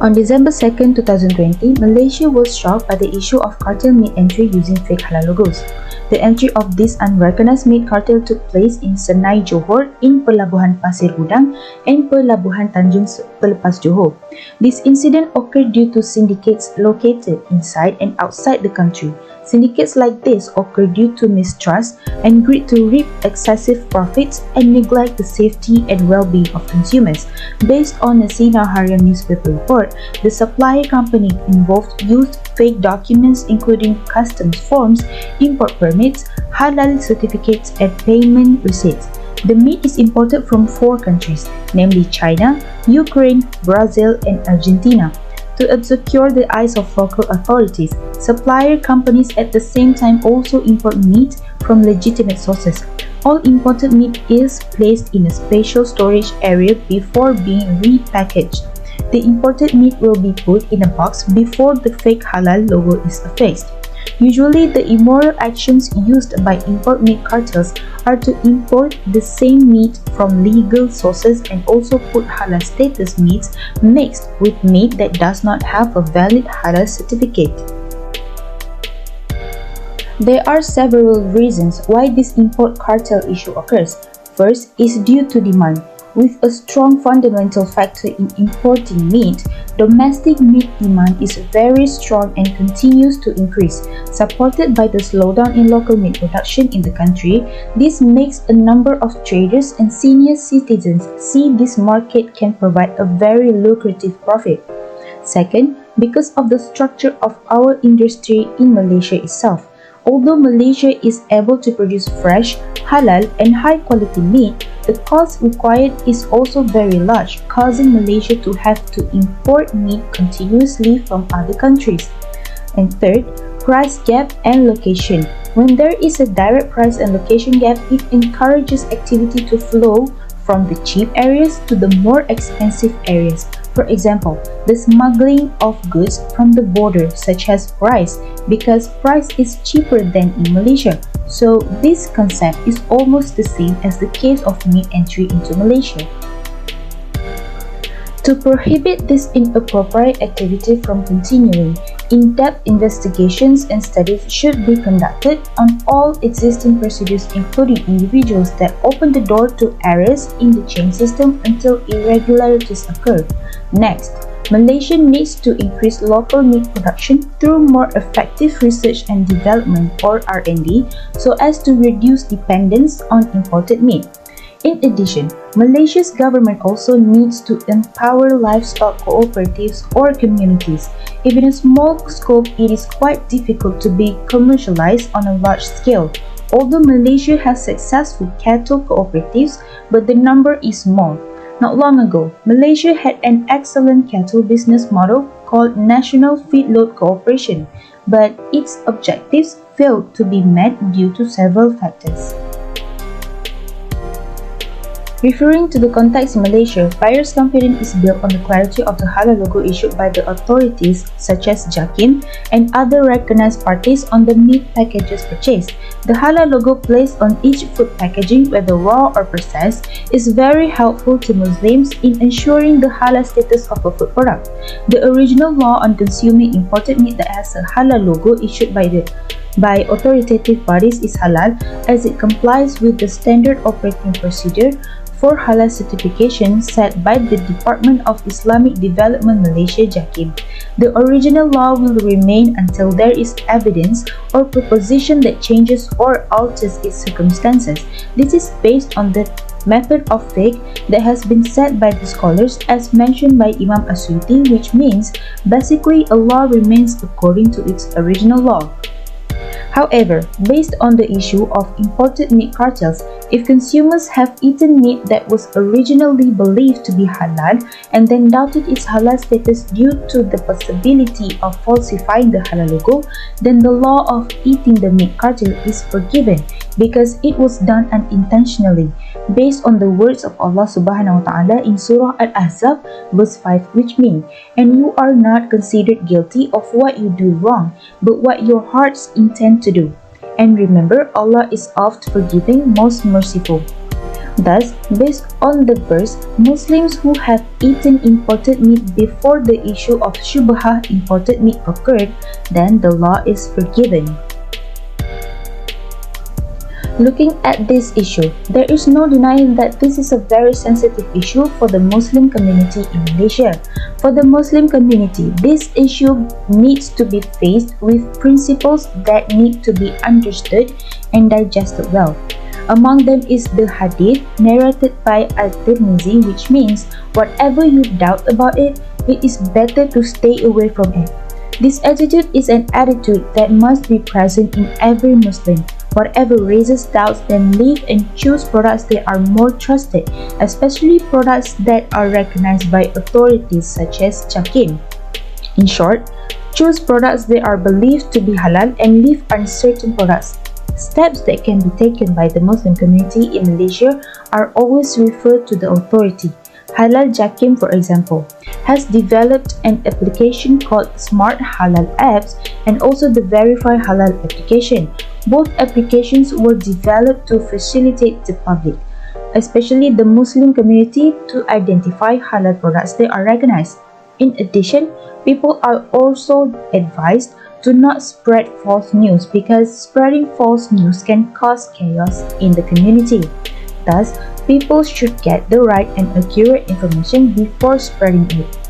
On December 2, 2020, Malaysia was shocked by the issue of cartel meat entry using fake halal logos. The entry of this unrecognized meat cartel took place in Senai, Johor, in Pelabuhan Pasir Udang and Pelabuhan Tanjung Pelepas Johor. This incident occurred due to syndicates located inside and outside the country. Syndicates like this occur due to mistrust and greed to reap excessive profits and neglect the safety and well-being of consumers. Based on a Sinar Harian newspaper report, the supplier company involved used fake documents including customs forms, import permits, halal certificates, and payment receipts. The meat is imported from 4 countries, namely China, Ukraine, Brazil, and Argentina. To obscure the eyes of local authorities, supplier companies at the same time also import meat from legitimate sources. All imported meat is placed in a special storage area before being repackaged. The imported meat will be put in a box before the fake halal logo is affixed. Usually, the immoral actions used by import meat cartels are to import the same meat from legal sources and also put halal status meats mixed with meat that does not have a valid halal certificate. There are several reasons why this import cartel issue occurs. First is due to demand. With a strong fundamental factor in importing meat, domestic meat demand is very strong and continues to increase. Supported by the slowdown in local meat production in the country, this makes a number of traders and senior citizens see this market can provide a very lucrative profit. Second, because of the structure of our industry in Malaysia itself. Although Malaysia is able to produce fresh, halal, and high-quality meat, the cost required is also very large, causing Malaysia to have to import meat continuously from other countries. And third, price gap and location. When there is a direct price and location gap, it encourages activity to flow from the cheap areas to the more expensive areas. For example, the smuggling of goods from the border such as rice, because rice is cheaper than in Malaysia. So this concept is almost the same as the case of meat entry into Malaysia. To prohibit this inappropriate activity from continuing, in-depth investigations and studies should be conducted on all existing procedures, including individuals that open the door to errors in the chain system until irregularities occur. Next, Malaysia needs to increase local meat production through more effective research and development or R&D so as to reduce dependence on imported meat. In addition, Malaysia's government also needs to empower livestock cooperatives or communities. Even in a small scope, it is quite difficult to be commercialized on a large scale. Although Malaysia has successful cattle cooperatives, but the number is small. Not long ago, Malaysia had an excellent cattle business model called National Feedlot Cooperation, but its objectives failed to be met due to several factors. Referring to the context in Malaysia, buyers' confidence is built on the clarity of the halal logo issued by the authorities such as JAKIM and other recognized parties on the meat packages purchased. The halal logo placed on each food packaging, whether raw or processed, is very helpful to Muslims in ensuring the halal status of a food product. The original law on consuming imported meat that has a halal logo issued by authoritative bodies is halal, as it complies with the standard operating procedure for halal certification set by the Department of Islamic Development Malaysia JAKIM. The original law will remain until there is evidence or proposition that changes or alters its circumstances. This is based on the method of fiqh that has been set by the scholars as mentioned by Imam As-Suyuti, which means basically a law remains according to its original law. However, based on the issue of imported meat cartels, if consumers have eaten meat that was originally believed to be halal and then doubted its halal status due to the possibility of falsifying the halal logo, then the law of eating the meat cartel is forgiven because it was done unintentionally, based on the words of Allah Subhanahu wa Ta'ala in Surah Al-Ahzab verse 5, which mean, "And you are not considered guilty of what you do wrong, but what your hearts intend to do. And remember, Allah is oft forgiving, most merciful." Thus, based on the verse, Muslims who have eaten imported meat before the issue of Shubhah imported meat occurred, then the law is forgiven. Looking at this issue, there is no denying that this is a very sensitive issue for the Muslim community in Malaysia. For the Muslim community, this issue needs to be faced with principles that need to be understood and digested well. Among them is the hadith narrated by Al-Tirmizi, which means whatever you doubt about it, it is better to stay away from it. This attitude is an attitude that must be present in every Muslim. Whatever raises doubts, then leave and choose products that are more trusted, especially products that are recognized by authorities such as Jakim. In short, choose products that are believed to be halal and leave uncertain products. Steps that can be taken by the Muslim community in Malaysia are always referred to the authority. Halal Jakim, for example, has developed an application called Smart Halal Apps and also the Verify Halal application. Both applications were developed to facilitate the public, especially the Muslim community, to identify halal products that are recognized. In addition, people are also advised to not spread false news because spreading false news can cause chaos in the community. Thus, people should get the right and accurate information before spreading it.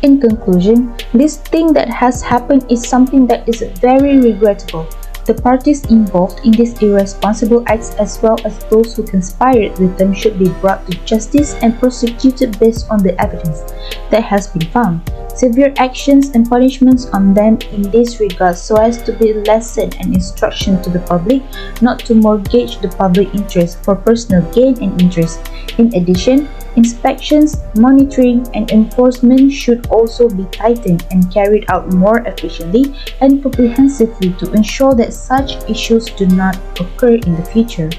In conclusion, this thing that has happened is something that is very regrettable. The parties involved in these irresponsible acts as well as those who conspired with them should be brought to justice and prosecuted based on the evidence that has been found. Severe actions and punishments on them in this regard so as to be a lesson and instruction to the public not to mortgage the public interest for personal gain and interest. In addition, inspections, monitoring, and enforcement should also be tightened and carried out more efficiently and comprehensively to ensure that such issues do not occur in the future.